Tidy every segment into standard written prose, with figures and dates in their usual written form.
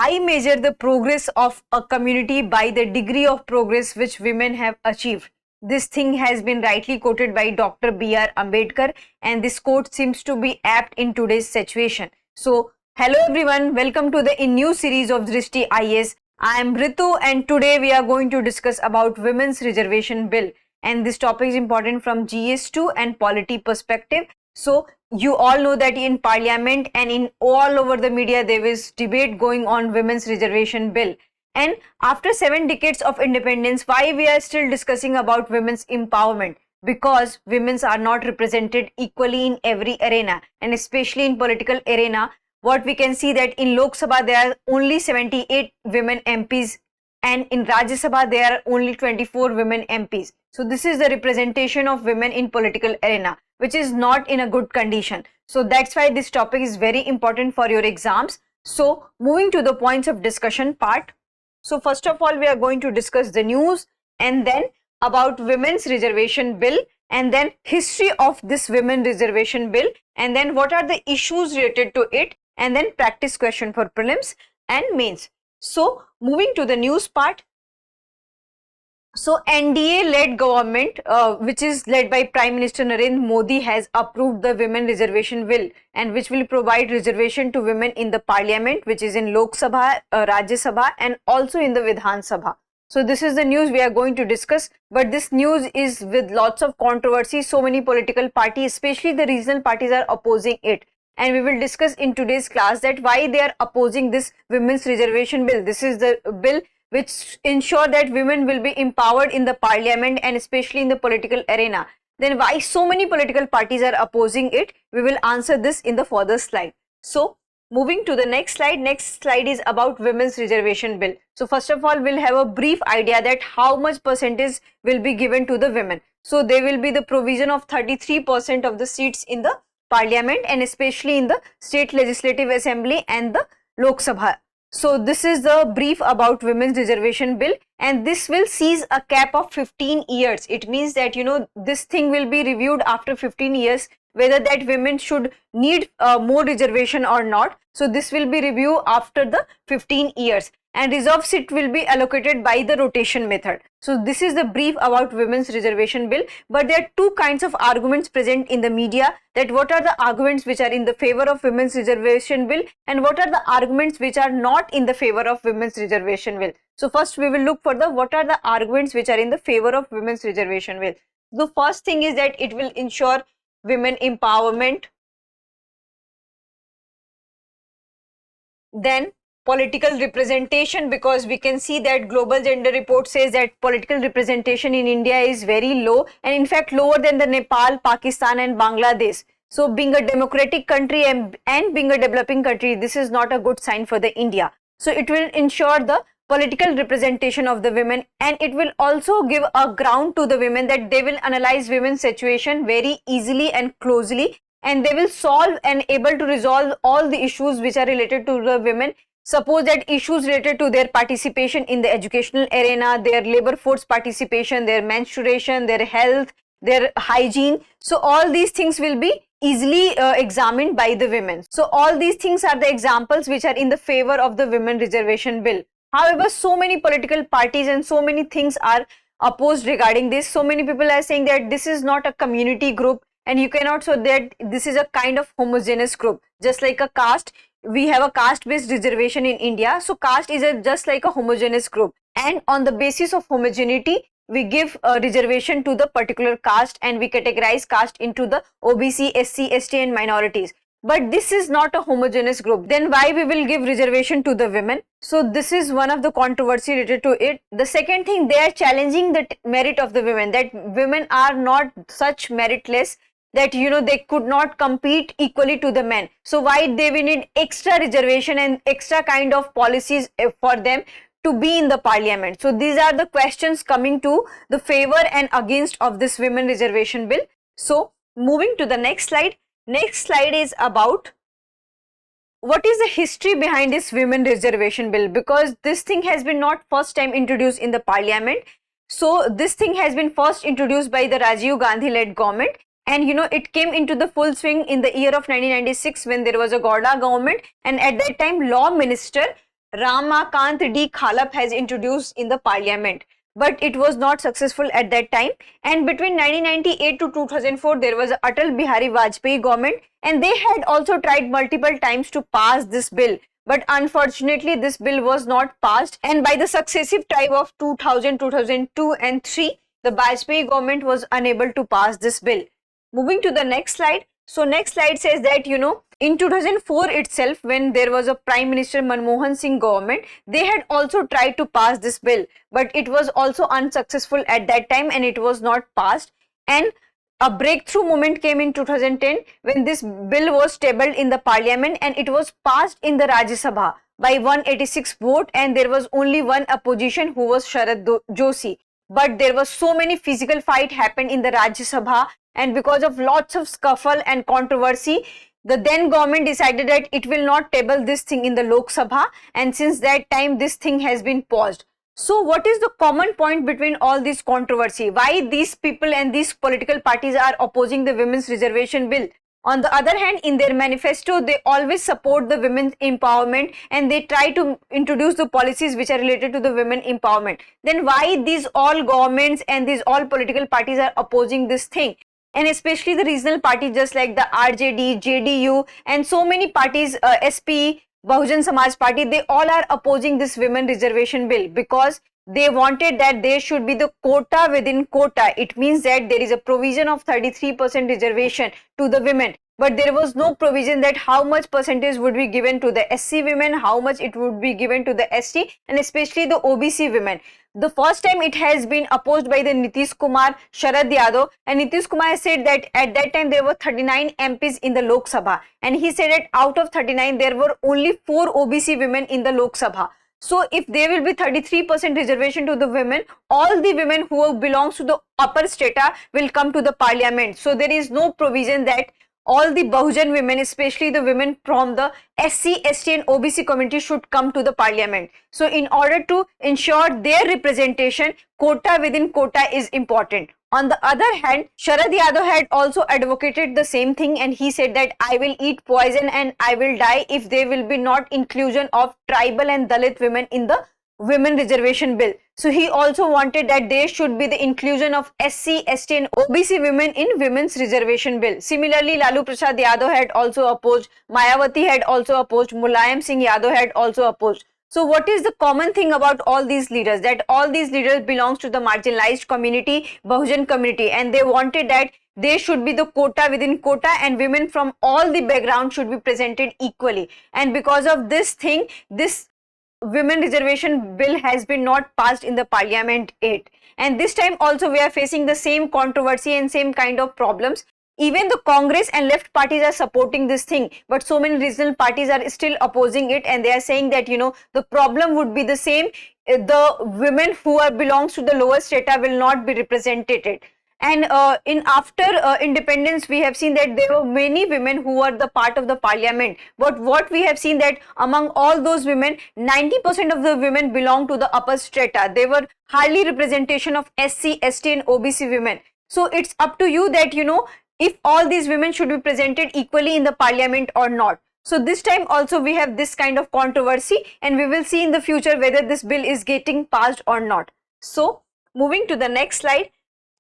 I measure the progress of a community by the degree of progress which women have achieved. This thing has been rightly quoted by Dr. B.R. Ambedkar, and this quote seems to be apt in today's situation. So, hello everyone, welcome to the new series of Drishti IAS. I am Ritu, and today we are going to discuss about Women's Reservation Bill, and this topic is important from GS2 and polity perspective. So, you all know that in Parliament and in all over the media there is debate going on Women's Reservation Bill. And after 7 decades of independence, why we are still discussing about women's empowerment? Because women are not represented equally in every arena, and especially in political arena. What we can see that in Lok Sabha there are only 78 women MPs, and in Rajya Sabha there are only 24 women MPs. So this is the representation of women in political arena, which is not in a good condition. So that's why this topic is very important for your exams. So moving to the points of discussion part. So first of all, we are going to discuss the news, and then about Women's Reservation Bill, and then history of this Women Reservation Bill, and then what are the issues related to it, and then practice question for prelims and mains. So moving to the news part. So NDA-led government, which is led by Prime Minister Narendra Modi, has approved the Women Reservation Bill, and which will provide reservation to women in the Parliament, which is in Lok Sabha, Rajya Sabha, and also in the Vidhan Sabha. So this is the news we are going to discuss, but this news is with lots of controversy. So many political parties, especially the regional parties, are opposing it. And we will discuss in today's class that why they are opposing this Women's Reservation Bill. This is the bill which ensure that women will be empowered in the Parliament and especially in the political arena. Then why so many political parties are opposing it? We will answer this in the further slide. So moving to the next slide. Next slide is about Women's Reservation Bill. So first of all, we'll have a brief idea that how much percentage will be given to the women. So there will be the provision of 33% of the seats in the Parliament and especially in the State Legislative Assembly and the Lok Sabha. So this is the brief about Women's Reservation Bill, and this will seize a cap of 15 years. It means that, this thing will be reviewed after 15 years, whether that women should need more reservation or not. So this will be reviewed after the 15 years, and reserve seat will be allocated by the rotation method. So this is the brief about Women's Reservation Bill, but there are two kinds of arguments present in the media, that what are the arguments which are in the favor of Women's Reservation Bill and what are the arguments which are not in the favor of Women's Reservation Bill. So first we will look for the what are the arguments which are in the favor of Women's Reservation Bill. The first thing is that it will ensure women empowerment. Then political representation, because we can see that Global Gender Report says that political representation in India is very low, and in fact lower than the Nepal, Pakistan and Bangladesh. So being a democratic country and being a developing country, this is not a good sign for the India. So it will ensure the political representation of the women, and it will also give a ground to the women that they will analyze women's situation very easily and closely, and they will solve and able to resolve all the issues which are related to the women. Suppose that issues related to their participation in the educational arena, their labor force participation, their menstruation, their health, their hygiene. So all these things will be easily examined by the women. So all these things are the examples which are in the favor of the Women Reservation Bill. However, so many political parties and so many things are opposed regarding this. So many people are saying that this is not a community group, and you cannot say that this is a kind of homogeneous group, just like a caste. We have a caste-based reservation in India. So caste is just like a homogeneous group, and on the basis of homogeneity, we give a reservation to the particular caste, and we categorize caste into the OBC, SC, ST and minorities. But this is not a homogeneous group. Then why we will give reservation to the women? So this is one of the controversy related to it. The second thing, they are challenging the merit of the women, that women are not such meritless, that they could not compete equally to the men. So why they will need extra reservation and extra kind of policies for them to be in the Parliament. So these are the questions coming to the favor and against of this Women Reservation Bill. So moving to the next slide. Next slide is about what is the history behind this Women Reservation Bill, because this thing has been not first time introduced in the Parliament. So this thing has been first introduced by the Rajiv Gandhi led government, and it came into the full swing in the year of 1996 when there was a Gowda government, and at that time Law Minister 𝐸𝐾𝐒 𝐏𝐫𝐞𝐥𝐢𝐬 has introduced in the parliament, but it was not successful at that time. And between 1998 to 2004 there was a Atal Bihari Vajpayee government, and they had also tried multiple times to pass this bill, but unfortunately this bill was not passed, and by the successive time of 2000, 2002 and 3 the Vajpayee government was unable to pass this bill. Moving to the next slide. So next slide says that in 2004 itself, when there was a Prime Minister Manmohan Singh government, they had also tried to pass this bill, but it was also unsuccessful at that time and it was not passed. And a breakthrough moment came in 2010 when this bill was tabled in the parliament and it was passed in the Rajya Sabha by 186 vote, and there was only one opposition, who was Sharad Joshi. But there was so many physical fight happened in the Rajya Sabha, and because of lots of scuffle and controversy, the then government decided that it will not table this thing in the Lok Sabha, and since that time this thing has been paused. So what is the common point between all this controversy? Why these people and these political parties are opposing the women's reservation bill? On the other hand, in their manifesto, they always support the women's empowerment and they try to introduce the policies which are related to the women empowerment. Then why these all governments and these all political parties are opposing this thing? And especially the regional parties just like the RJD, JDU and so many parties, SP, Bahujan Samaj Party, they all are opposing this women reservation bill because they wanted that there should be the quota within quota. It means that there is a provision of 33% reservation to the women, but there was no provision that how much percentage would be given to the SC women, how much it would be given to the ST and especially the OBC women. The first time it has been opposed by the Nitish Kumar, Sharad Yadav, and Nitish Kumar said that at that time there were 39 MPs in the Lok Sabha, and he said that out of 39 there were only 4 OBC women in the Lok Sabha. So if there will be 33% reservation to the women, all the women who belongs to the upper strata will come to the parliament. So there is no provision that all the Bahujan women, especially the women from the SC, ST and OBC community should come to the parliament. So in order to ensure their representation, quota within quota is important. On the other hand, Sharad Yadav had also advocated the same thing, and he said that I will eat poison and I will die if there will be not inclusion of tribal and Dalit women in the women reservation bill. So he also wanted that there should be the inclusion of SC, ST and OBC women in women's reservation bill. Similarly, Lalu Prasad Yadav had also opposed, Mayawati had also opposed, Mulayam Singh Yadav had also opposed. So what is the common thing about all these leaders? That all these leaders belongs to the marginalized community, Bahujan community, and they wanted that there should be the quota within quota and women from all the background should be presented equally. And because of this thing, this women reservation bill has been not passed in the parliament yet. And this time also we are facing the same controversy and same kind of problems. Even the Congress and left parties are supporting this thing, but so many regional parties are still opposing it, and they are saying that the problem would be the same. The women who belongs to the lower strata will not be represented. And in after independence, we have seen that there were many women who were the part of the parliament. But what we have seen that among all those women, 90% of the women belong to the upper strata. They were hardly representation of SC, ST and OBC women. So it's up to you that if all these women should be presented equally in the parliament or not. So this time also we have this kind of controversy, and we will see in the future whether this bill is getting passed or not. So moving to the next slide.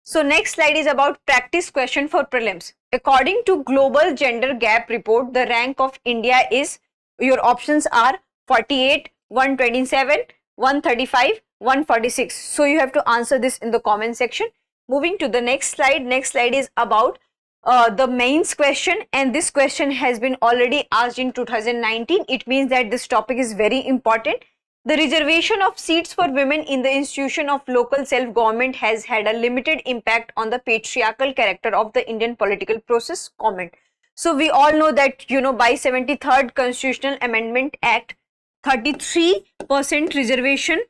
So next slide is about practice question for prelims. According to Global Gender Gap Report, the rank of India is, your options are 48, 127, 135, 146. So you have to answer this in the comment section. Moving to the next slide. Next slide is about the mains question, and this question has been already asked in 2019. It means that this topic is very important. The reservation of seats for women in the institution of local self-government has had a limited impact on the patriarchal character of the Indian political process. Comment. So we all know that by 73rd Constitutional Amendment Act, 33% reservation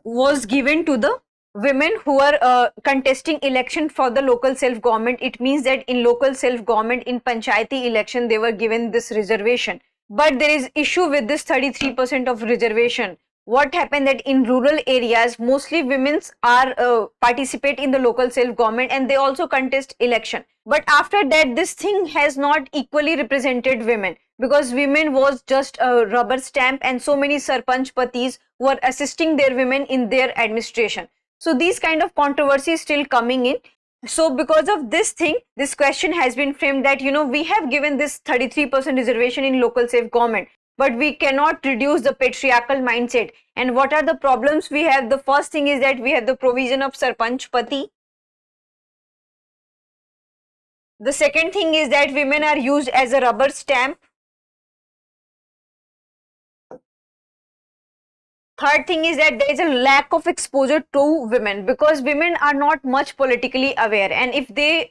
was given to the women who are contesting election for the local self-government. It means that in local self-government, in panchayati election, they were given this reservation. But there is issue with this 33% of reservation. What happened that in rural areas, mostly women are participate in the local self-government and they also contest election. But after that, this thing has not equally represented women, because women was just a rubber stamp, and so many sarpanch patis were assisting their women in their administration. So these kind of controversies still coming in. So because of this thing, this question has been framed that, we have given this 33% reservation in local self government, but we cannot reduce the patriarchal mindset. And what are the problems we have? The first thing is that we have the provision of sarpanch pati. The second thing is that women are used as a rubber stamp. Third thing is that there is a lack of exposure to women, because women are not much politically aware, and if they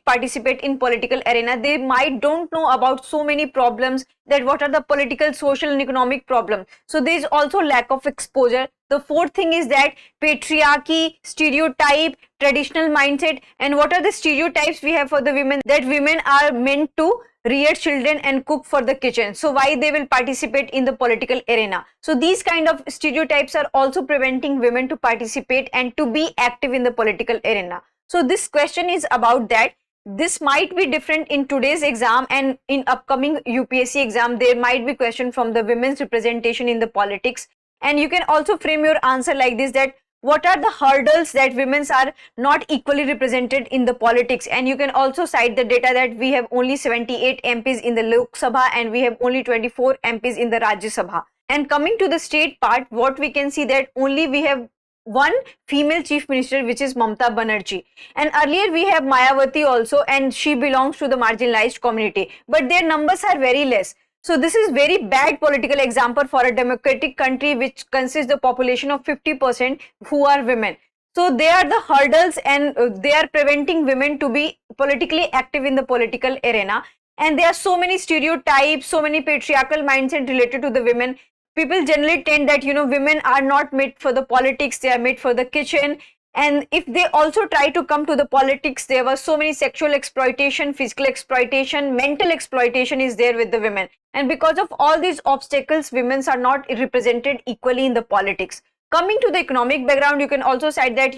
participate in political arena, they might don't know about so many problems, that what are the political, social and economic problems. So there is also lack of exposure. The fourth thing is that patriarchy, stereotype, traditional mindset. And what are the stereotypes we have for the women? That women are meant to rear children and cook for the kitchen. So why they will participate in the political arena? So these kind of stereotypes are also preventing women to participate and to be active in the political arena. So this question is about that. This might be different in today's exam, and in upcoming UPSC exam there might be question from the women's representation in the politics. And you can also frame your answer like this, that what are the hurdles that women are not equally represented in the politics. And you can also cite the data that we have only 78 MPs in the Lok Sabha and we have only 24 MPs in the Rajya Sabha. And coming to the state part, what we can see that only we have one female chief minister, which is Mamata Banerjee. And earlier we have Mayawati also, and she belongs to the marginalized community, but their numbers are very less. So this is very bad political example for a democratic country which consists the population of 50% who are women. So they are the hurdles, and they are preventing women to be politically active in the political arena. And there are so many stereotypes, so many patriarchal mindset related to the women. People generally tend that, women are not made for the politics, they are made for the kitchen. And if they also try to come to the politics, there was so many sexual exploitation, physical exploitation, mental exploitation is there with the women. And because of all these obstacles, women are not represented equally in the politics. Coming to the economic background, you can also cite that,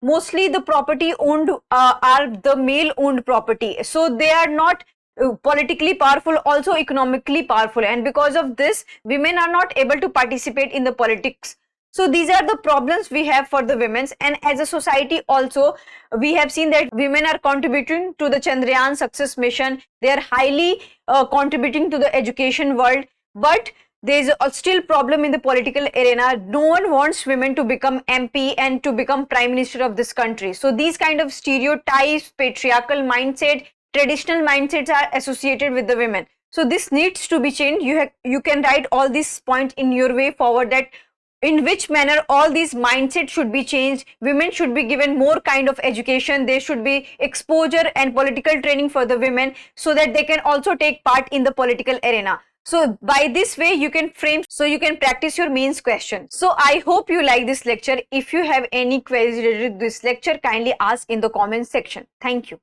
mostly the property owned are the male owned property. So they are not politically powerful, also economically powerful. And because of this, women are not able to participate in the politics. So these are the problems we have for the women's. And as a society also, we have seen that women are contributing to the Chandrayaan success mission. They are highly contributing to the education world, but there is a still problem in the political arena. No one wants women to become MP and to become prime minister of this country. So these kind of stereotypes, patriarchal mindset, traditional mindsets are associated with the women. So this needs to be changed. You can write all these points in your way forward, that in which manner all these mindsets should be changed. Women should be given more kind of education. There should be exposure and political training for the women, so that they can also take part in the political arena. So by this way you can frame, so you can practice your mains question. So I hope you like this lecture. If you have any queries related to this lecture, kindly ask in the comment section. Thank you.